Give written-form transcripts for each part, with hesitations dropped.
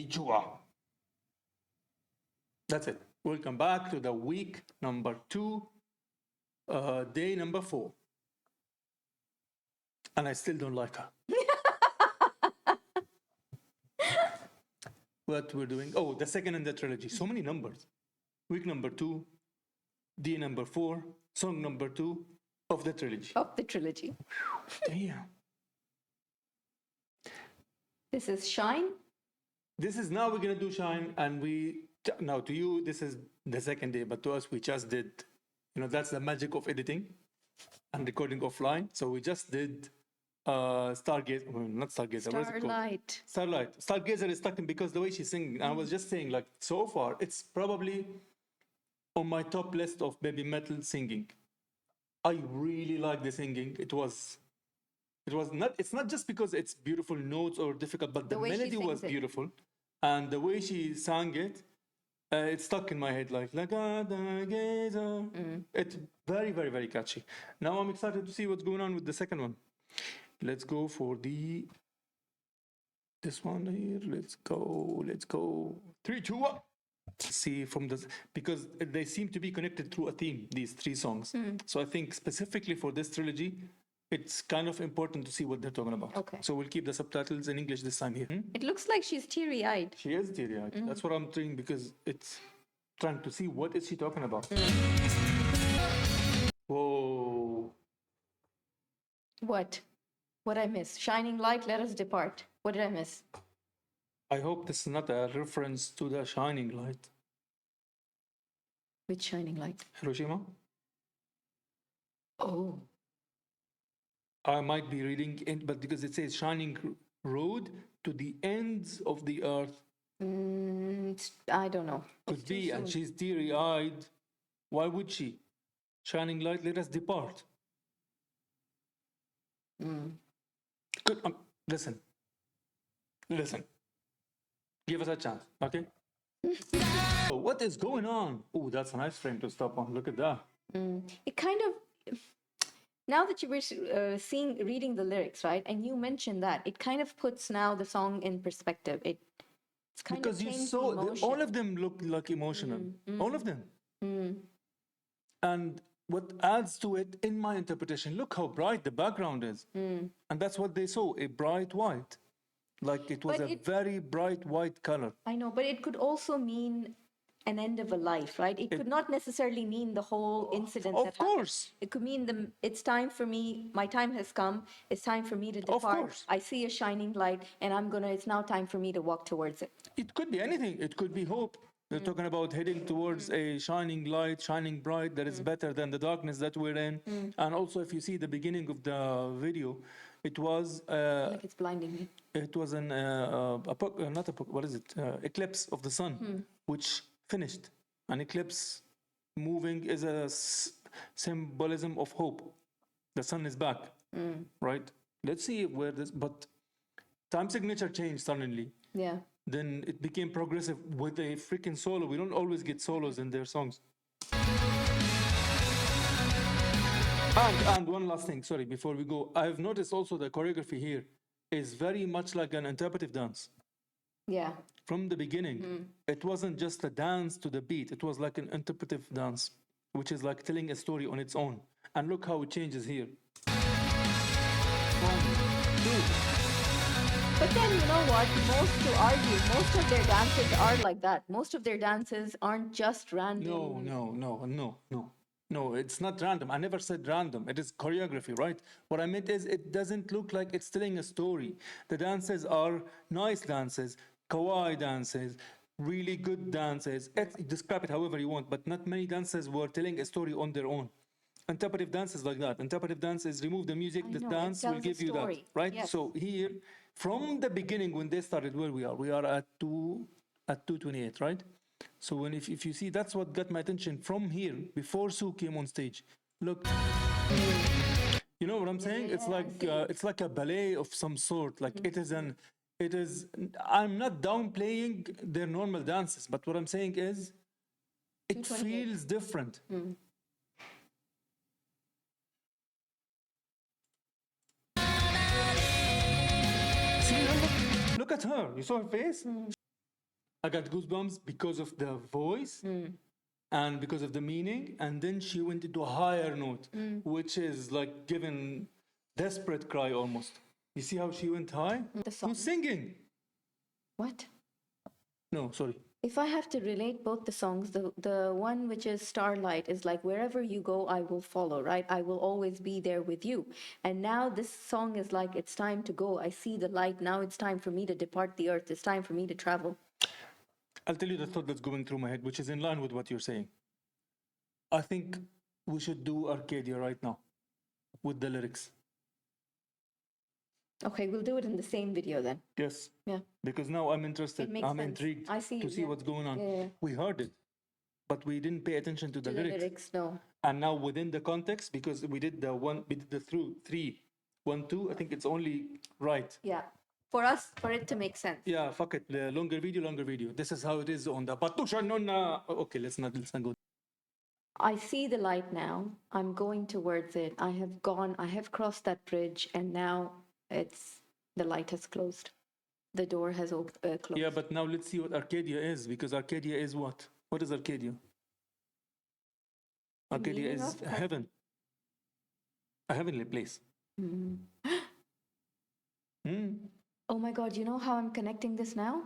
Konnichiwa. That's it. Welcome back to the week number 2, day number 4. And I still don't like her. What we're doing? Oh, the second in the trilogy. So many numbers. Week number 2, day number 4, song number 2 of the trilogy. Of the trilogy. Damn. This is Shine. This is now we're gonna do Shine, and now to you this is the second day, but to us we just did. That's the magic of editing and recording offline. So we just did Stargazer, not Stargazer. What is it called? Starlight. Starlight. Stargazer is stuck in because the way she's singing. I was just saying, like, so far it's probably on my top list of Babymetal singing. I really like the singing. It's not just because it's beautiful notes or difficult, but the melody was beautiful, and the way she sang it, it stuck in my head like gazer. It's very, very, very catchy. Now I'm excited to see what's going on with the second one. Let's go for this one here. Let's go. 3, 2, 1. See because they seem to be connected through a theme, these 3 songs. So I think specifically for this trilogy, it's kind of important to see what they're talking about. Okay. So we'll keep the subtitles in English this time here. It looks like she's teary-eyed. She is teary-eyed. That's what I'm doing, because it's trying to see what is she talking about. Whoa. What I miss? Shining light, let us depart. What did I miss? I hope this is not a reference to the Shining Light. Which shining light? Hiroshima? Oh. I might be reading it, but because it says shining road to the ends of the earth. I don't know. Could be, and she's teary-eyed. Why would she? Shining light, let us depart. Good. Listen. Give us a chance, okay? So what is going on? Oh, that's a nice frame to stop on. Look at that. It kind of, now that you were reading the lyrics, right, and you mentioned that, it kind of puts now the song in perspective. It's kind because of you changed saw emotion. all of them look like emotional. All of them. And what adds to it, in my interpretation, look how bright the background is. And that's what they saw, a bright white. Like it was very bright white color. I know, but it could also mean an end of a life, right? It could not necessarily mean the whole incident that happened. Of course. It could mean it's time for me, my time has come, it's time for me to depart. Of course. I see a shining light, and it's now time for me to walk towards it. It could be anything. It could be hope. They're talking about heading towards a shining light, shining bright, that is better than the darkness that we're in. And also, if you see the beginning of the video, it was like it's blinding me. It was an eclipse of the sun, which finished. An eclipse moving is a symbolism of hope. The sun is back, right? Let's see where this. But time signature changed suddenly. Yeah. Then it became progressive with a freaking solo. We don't always get solos in their songs. And one last thing, sorry, before we go. I've noticed also the choreography here is very much like an interpretive dance. Yeah. From the beginning, it wasn't just a dance to the beat. It was like an interpretive dance, which is like telling a story on its own. And look how it changes here. 1, 2. But then, you know what? Most of their dances are like that. Most of their dances aren't just random. No, it's not random. I never said random. It is choreography, right? What I meant is it doesn't look like it's telling a story. The dances are nice dances, kawaii dances, really good dances. Describe it however you want, but not many dances were telling a story on their own. Interpretive dance is like that. Interpretive dance is remove the music, the dance will give you that, right? Yes. So here, from the beginning when they started, where we are at 2:28, right? So when if you see, that's what got my attention from here before Sue came on stage. Look, you know what I'm saying? It's like a ballet of some sort. Like it is. I'm not downplaying their normal dances, but what I'm saying is, it feels different. See, look at her. You saw her face? I got goosebumps because of the voice and because of the meaning. And then she went into a higher note, which is like giving desperate cry almost. You see how she went high? The song. Who's singing? What? No, sorry. If I have to relate both the songs, the one which is Starlight is like wherever you go, I will follow, right? I will always be there with you. And now this song is like it's time to go. I see the light. Now it's time for me to depart the earth. It's time for me to travel. I'll tell you the thought that's going through my head, which is in line with what you're saying. I think we should do Arcadia right now with the lyrics. Okay, we'll do it in the same video then. Yes. Yeah. Because now I'm interested. It makes I'm sense. intrigued I see, to see yeah. what's going on. Yeah. We heard it, but we didn't pay attention to the To the lyrics. lyrics, no. And now within the context, because we did the through 3, 1, 2, I think it's only right. Yeah. For us, for it to make sense. Yeah, fuck it. The longer video. This is how it is on the Battoosh and Nonna. Okay, let's not go. I see the light now. I'm going towards it. I have crossed that bridge, and now the light has closed. The door has closed. Yeah, but now let's see what Arcadia is, because Arcadia is what? What is Arcadia? Arcadia meaning is of heaven. A heavenly place. Oh my God, you know how I'm connecting this now?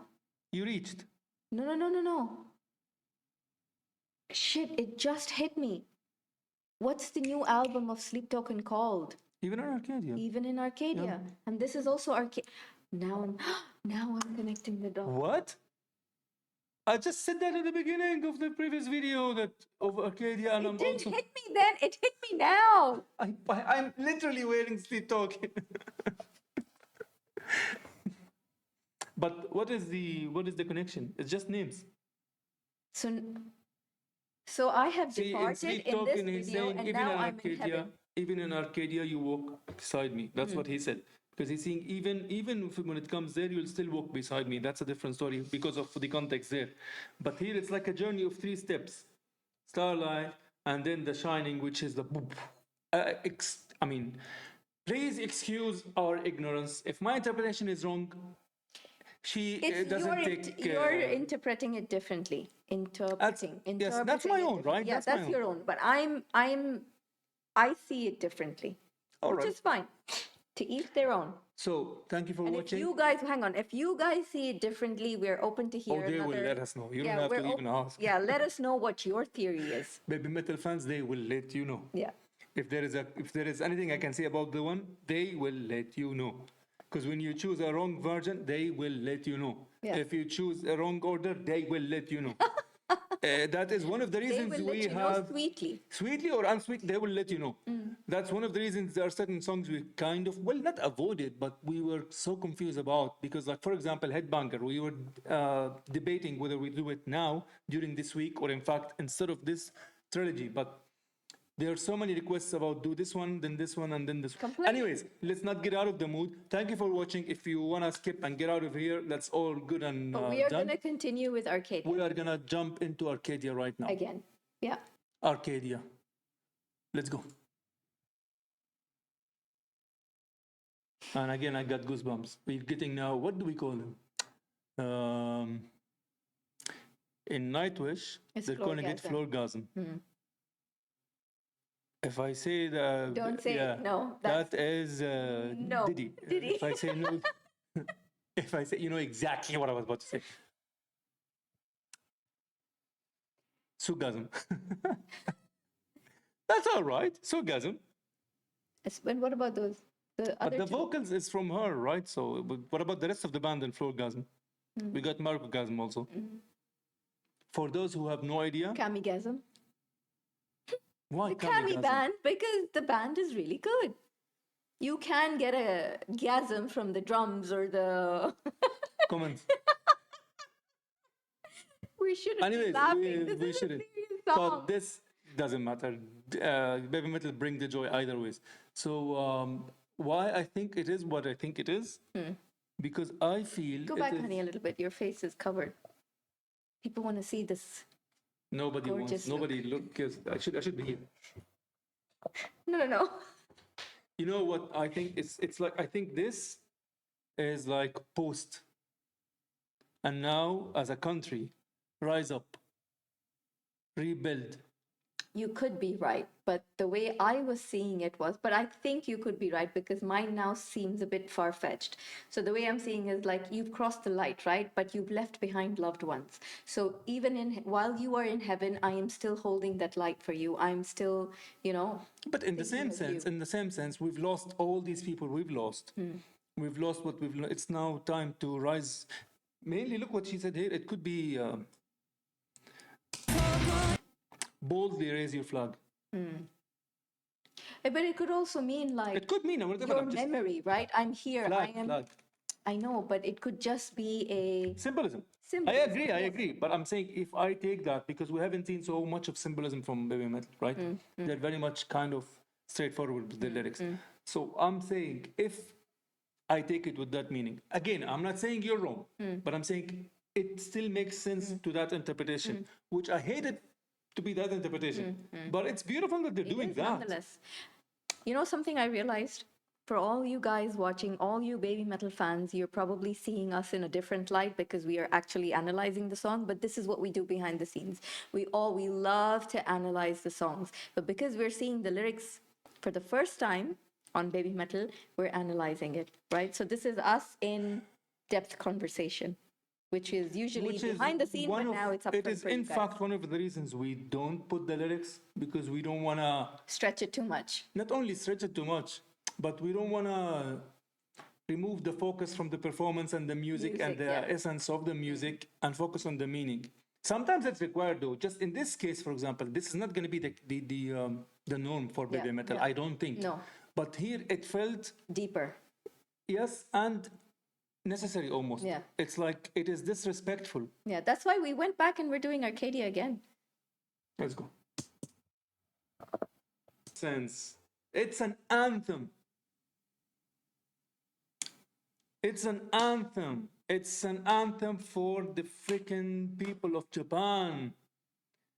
You reached. No. Shit, it just hit me. What's the new album of Sleep Token called? Even in Arcadia. Even in Arcadia. And this is also Arcadia. Now I'm connecting the dots. What? I just said that at the beginning of the previous video that of Arcadia, and It I'm didn't also. hit me then. It hit me now. I'm literally wearing Sleep Token. But what is the connection? It's just names. So I have See, in departed Sleep in this Token, he's video, saying and even now in I'm in Arcadia, heaven. even in Arcadia, you walk beside me. That's what he said. Because he's saying even when it comes there, you'll still walk beside me. That's a different story because of the context there. But here it's like a journey of 3 steps: Starlight, and then the Shining, which is the. Please excuse our ignorance. If my interpretation is wrong, she doesn't take. You're interpreting it differently. Interpreting. Yes, that's my own, right? Yeah, That's my that's own. your own. But I see it differently, All which right. is fine. To each their own. So thank you for And watching. if you guys, hang on, if you guys see it differently, we're open to hear They another. will let us know. You don't have to even ask. Yeah, let us know what your theory is. Babymetal fans, they will let you know. Yeah. If there is anything I can say about the one, they will let you know. Because when you choose a wrong version, they will let you know. Yeah. If you choose a wrong order, they will let you know. That is one of the They reasons will let we you know have sweetly or unsweet. They will let you know. That's one of the reasons there are certain songs we kind of not avoided, but we were so confused about because, like for example, Headbanger. We were debating whether we do it now during this week or in fact instead of this trilogy, but. There are so many requests about do this one, then this one, and then this one. Completely. Anyways, let's not get out of the mood. Thank you for watching. If you want to skip and get out of here, that's all good and But we are done. going to continue with Arcadia. We are going to jump into Arcadia right now. Again. Yeah. Arcadia. Let's go. And again, I got goosebumps. We're getting now, what do we call them? In Nightwish, they're calling it floorgasm. If I say the Don't say it. No, that is no. Diddy. Diddy. If I say no, if I say you know exactly what I was about to say. Sugasm. That's all right. Sugasm. And what about those? The But other the two? vocals is from her, right? So what about the rest of the band in Floorgasm? We got Marcogasm also. For those who have no idea, Kamigasm. why The Kami Kamigasm? band, because the band is really good. You can get a gasm from the drums or the. Comments. We shouldn't Anyways, be laughing. This we is shouldn't. a serious song. But this doesn't matter. Babymetal bring the joy either ways. So why I think it is what I think it is? Because I feel Go back, honey, a little bit. Your face is covered. People want to see this. Nobody wants. Gorgeous Nobody look. I should be here. No. You know what I think? It's like I think this is like post and now as a country rise up, rebuild. You could be right, but the way I was seeing it was, but I think you could be right because mine now seems a bit far fetched. So the way I'm seeing is like you've crossed the light, right? But you've left behind loved ones. So even in while you are in heaven, I am still holding that light for you. I'm still, you know, But in the thinking same of you. sense, we've lost all these people. We've lost. We've lost what we've. It's now time to rise. Mainly, look what she said here. It could be boldly raise your flag. But it could also mean like It could mean whatever. your I'm just memory, right? I'm here. I flag, am. flag. I know, but it could just be a Symbolism. symbolism. I Yes. agree. But I'm saying if I take that, because we haven't seen so much of symbolism from Babymetal, right? They're very much kind of straightforward with the lyrics. So I'm saying if I take it with that meaning, again, I'm not saying you're wrong, but I'm saying it still makes sense to that interpretation, which I hate it to be that interpretation. But it's beautiful that they're It doing is that. nonetheless. You know something I realized? For all you guys watching, all you Babymetal fans, you're probably seeing us in a different light because we are actually analyzing the song, but this is what we do behind the scenes. We love to analyze the songs, but because we're seeing the lyrics for the first time on Babymetal, we're analyzing it, right? So this is us in depth conversation, which is usually Which is behind the scene, one but of now it's it upfront is for you in guys. fact one of the reasons we don't put the lyrics, because we don't wanna Stretch it too much. not only stretch it too much, but we don't wanna remove the focus from the performance and the music and the Music, yeah. essence of the music and focus on the meaning. Sometimes it's required though. Just in this case, for example, this is not going to be the norm for Yeah, Babymetal. yeah. I don't think. No. But here it felt Deeper. yes and necessary almost. Yeah. It's like it is disrespectful. Yeah, that's why we went back and we're doing Arcadia again. Let's go. Sense. It's an anthem. It's an anthem. It's an anthem for the freaking people of Japan.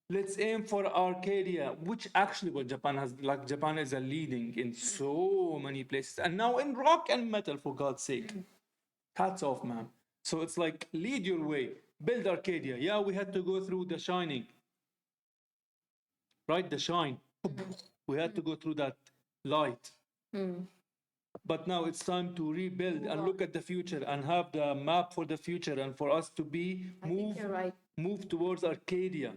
Let's aim for Arcadia, which actually what Japan has, like Japan is a leading in so many places. And now in rock and metal, for God's sake. Hats off, man. So it's like, lead your way, build Arcadia. Yeah, we had to go through the shining, right? The shine. We had to go through that light. But now it's time to rebuild and look at the future and have the map for the future and for us to be think you're right. move towards Arcadia.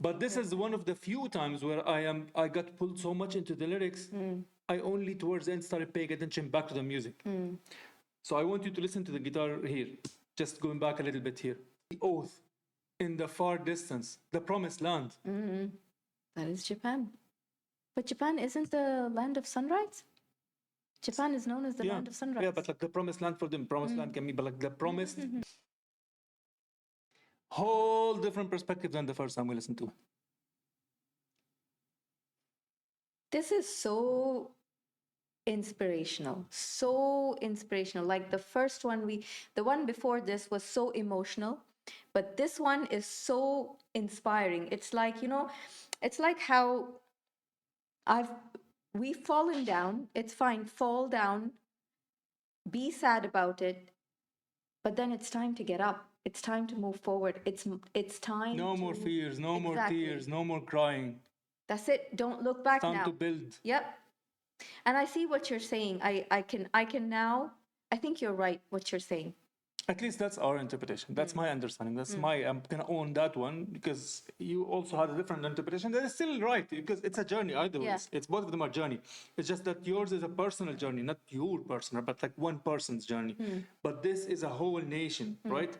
But this is one of the few times where I got pulled so much into the lyrics. I only towards the end started paying attention back to the music. So I want you to listen to the guitar here. Just going back a little bit here. The oath in the far distance, the promised land. That is Japan. But Japan isn't the land of sunrise? Japan is known as the land of sunrise. Yeah, but like the promised land for them, promised land can be, but like the promised, whole different perspective than the first time we listened to. This is so inspirational. So inspirational. Like the first one the one before this was so emotional, but this one is so inspiring. It's like, it's like how we've fallen down. It's fine, fall down, be sad about it, but then it's time to get up. It's time to move forward. It's time. No more fears, no more Exactly. tears, no more crying. That's it. Don't look back Time now. to build. Yep. And I see what you're saying. I can now. I think you're right. What you're saying. At least that's our interpretation. That's my understanding. That's I'm gonna own that one, because you also had a different interpretation. That is still right, because it's a journey either Yeah. ways. It's both of them are journey. It's just that yours is a personal journey, not your personal, but like one person's journey. But this is a whole nation, right?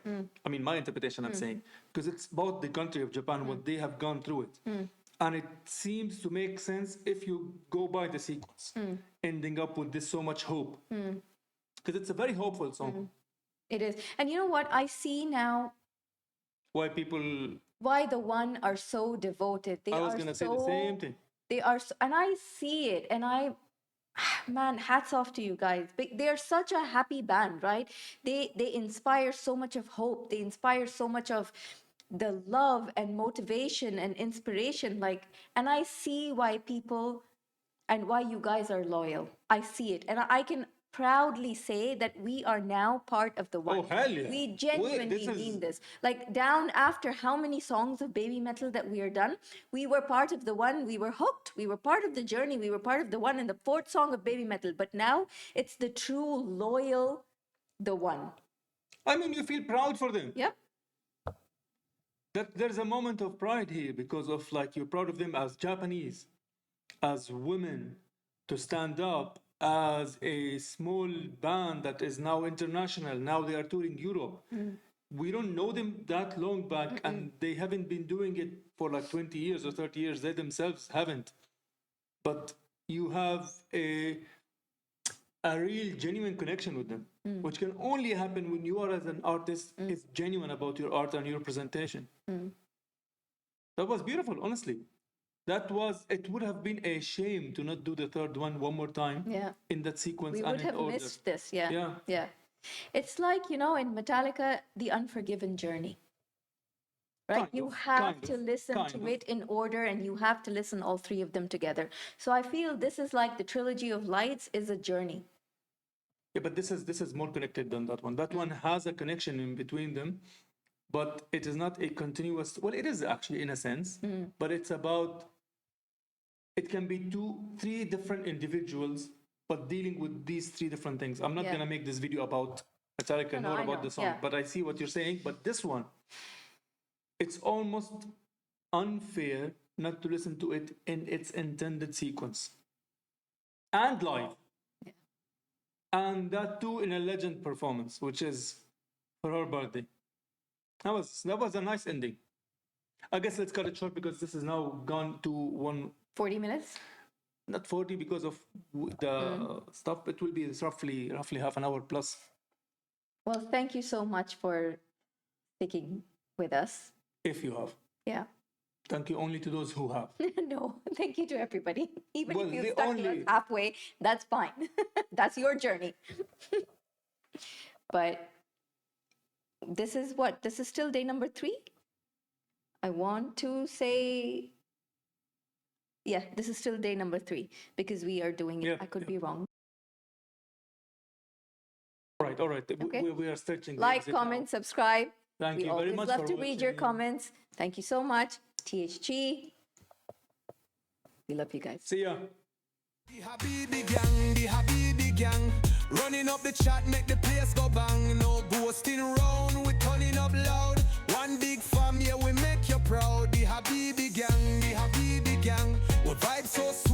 I mean, my interpretation, I'm saying, because it's both the country of Japan, what they have gone through it. And it seems to make sense if you go by the sequence, ending up with this so much hope. Because it's a very hopeful song. It is. And you know what? I see now Why people why the one are so devoted. They I was are gonna say so, the same thing. They are so, and I see it, and man, hats off to you guys. They are such a happy band, right? They inspire so much of hope. They inspire so much of the love and motivation and inspiration. Like, and I see why people and why you guys are loyal. I see it, and I can proudly say that we are now part of the one. Oh, hell yeah. We genuinely this is- mean this. Like down after how many songs of Babymetal that we are done, we were part of the one, we were hooked, we were part of the journey, we were part of the one in the fourth song of Babymetal. But now it's the true loyal, the one. I mean, you feel proud for them. Yep. That there's a moment of pride here because of like you're proud of them as Japanese, as women, to stand up as a small band that is now international. Now they are touring Europe. We don't know them that long back, and they haven't been doing it for like 20 years or 30 years. They themselves haven't. But you have a real genuine connection with them, which can only happen when you are as an artist is genuine about your art and your presentation. That was beautiful, honestly. It would have been a shame to not do the third one more time in that sequence. We and would in have order. missed this. Yeah. Yeah. Yeah. It's like, in Metallica, The Unforgiven Journey. Right? You have to listen to it in order, and you have to listen all three of them together. So I feel this is like the trilogy of lights is a journey. Yeah, but this is more connected than that one. That one has a connection in between them, but it is not a continuous. Well, it is actually in a sense, but it's about. It can be three different individuals, but dealing with these three different things. I'm not gonna make this video about Metallica nor about the song, but I see what you're saying. But this one, it's almost unfair not to listen to it in its intended sequence and live. And that too in a legend performance, which is for her birthday. That was a nice ending. I guess let's cut it short because this is now gone to 40 minutes? Not 40 because of the stuff. It will be roughly half an hour plus. Well, thank you so much for sticking with us. If you have. Yeah. Thank you only to those who have. No, thank you to everybody. Even Well, if you the stuck to us only- halfway, that's fine. That's your journey. But this is what? This is still day number 3? I want to say, yeah, this is still day number 3 because we are doing it. Yeah, I could be wrong. All right. Okay. We are stretching. the Like, exit now. comment, subscribe. Thank We you very always much love for to read your watching. comments. Thank you so much. THG. We love you guys. See ya. The Habibi gang, running up the chat, make the place go bang. No ghosting round, we turning up loud. One big fam, yeah, we make you proud. The Habibi gang, we vibe so sweet.